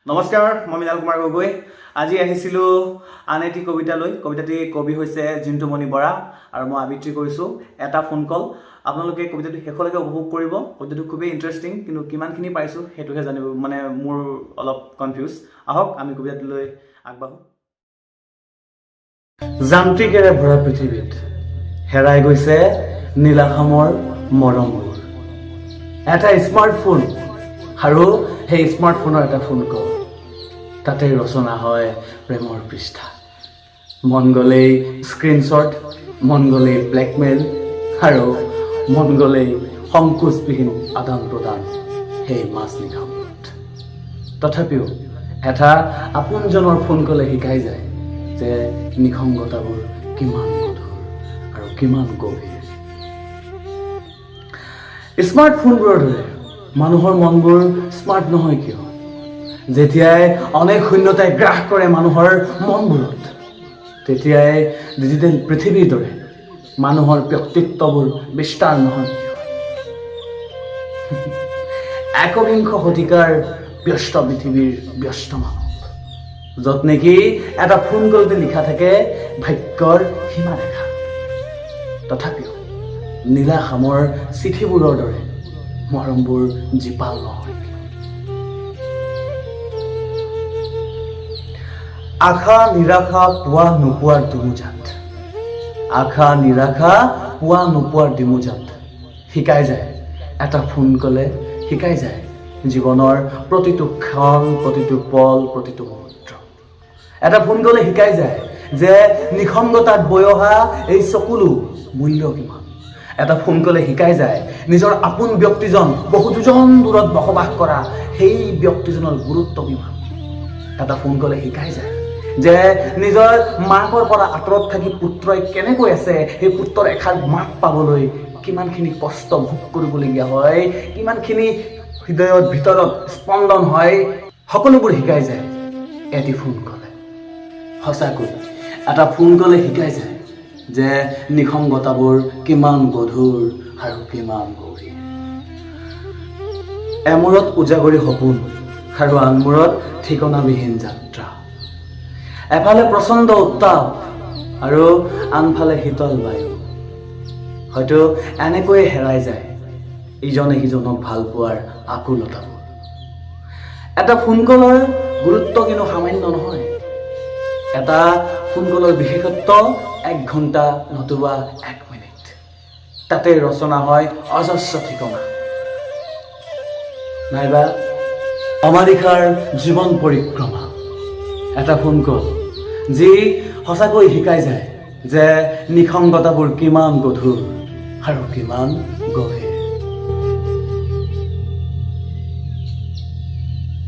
নমস্কাৰ, মই মৃণাল কুমাৰ গগৈ। আজি আহিছিলোঁ আন এটি কবিতালৈ। কবিতাটি কবি হৈছে জিন্তুমণি বৰা আৰু মই আবৃত্তি কৰিছোঁ এটা ফোন কল। আপোনালোকে কবিতাটো শেষলৈকে উপভোগ কৰিব। কবিতাটো খুবেই ইণ্টাৰেষ্টিং, কিন্তু কিমানখিনি পাইছোঁ সেইটোহে জানিব, মোৰ অলপ কনফিউজ। আহক আমি কবিতাটোলৈ আগবাঢ়োঁ। যান্ত্ৰিকেৰে ভৰা পৃথিৱীত হেৰাই গৈছে নীলাখামৰ মৰমবোৰ। এটা স্মাৰ্টফোন আৰু সেই স্মাৰ্টফোনৰ এটা ফোন কল, তাতে ৰচনা হয় প্ৰেমৰ পৃষ্ঠা। মন গ'লেই স্ক্ৰীনশ্বট, মন গ'লেই ব্লেকমেইল আৰু মন গ'লেই সংকোচবিহীন আদান প্ৰদান সেই মাজনিশামূৰত। তথাপিও এটা আপোনজনৰ ফোন কলে শিকাই যায় যে নিসংগতাবোৰ কিমান গধুৰ আৰু কিমান গভীৰ। স্মাৰ্টফোনবোৰৰ দৰে মানুহৰ মনবোৰ স্মাৰ্ট নহয় কিয়? যেতিয়াই অনেক শূন্যতাই গ্ৰাস কৰে মানুহৰ মনবোৰত, তেতিয়াই ডিজিটেল পৃথিৱীৰ দৰে মানুহৰ ব্যক্তিত্ববোৰ বিস্তাৰ নহয় কিয়? একবিংশ শতিকাৰ ব্যস্ত পৃথিৱীৰ ব্যস্ত মানুহ, য'ত নেকি এটা ফোন কলতে লিখা থাকে ভাগ্যৰ সীমাৰেখা। তথাপিও নীলাখামৰ চিঠিবোৰৰ দৰে মৰমবোৰ জীপাল নহয়। আশা নিৰাশা পোৱা নোপোৱাৰ দুমোজাত, আশা নিৰাশা পোৱা নোপোৱাৰ ডিমোজাত শিকাই যায় এটা ফোন কলে, শিকাই যায় জীৱনৰ প্ৰতিটো ক্ষণ, প্ৰতিটো পল, প্ৰতিটো মুহূৰ্ত। এটা ফোন কলে শিকাই যায় যে নিসংগতাত বৈ অহা এই চকুলো মূল্য কিমান। এটা ফোন কলে শিকাই যায় নিজৰ আপোন ব্যক্তিজন বহু দুজন দূৰত বসবাস কৰা সেই ব্যক্তিজনৰ গুৰুত্ব কিমান। এটা ফোন কলে শিকাই যায় যে নিজৰ মাকৰ পৰা আঁতৰত থাকি পুত্ৰই কেনেকৈ আছে, সেই পুত্ৰৰ এষাৰ মাত পাবলৈ কিমানখিনি কষ্ট ভোগ কৰিবলগীয়া হয়, কিমানখিনি হৃদয়ৰ ভিতৰত স্পন্দন হয়, সকলোবোৰ শিকাই যায় এটি ফোন কলে। সঁচাকৈ এটা ফোন কলে শিকাই যায় যে নিসংগতাবোৰ কিমান গধুৰ আৰু কিমান গভীৰ। এমূৰত উজাগৰি সপোন আৰু আনমূৰত ঠিকনাবিহীন যাত্ৰা। এফালে প্ৰচণ্ড উত্তাপ আৰু আনফালে শীতল বায়ু। হয়তো এনেকৈয়ে হেৰাই যায় ইজনে সিজনক ভাল পোৱাৰ আকুলতাবোৰ। এটা ফোন কলৰ গুৰুত্ব কিন্তু সামান্য নহয়। এটা ফোন কলৰ বিশেষত্ব 1 ঘণ্টা নতুবা 1 মিনিট, তাতে ৰচনা হয় অজস্ৰ ঠিকনা, নাইবা অমানিশাৰ জীৱন পৰিক্ৰমা। এটা ফোন কল যি সঁচাকৈ শিকাই যায় যে নিসংগতাবোৰ কিমান গধুৰ আৰু কিমান গভীৰ।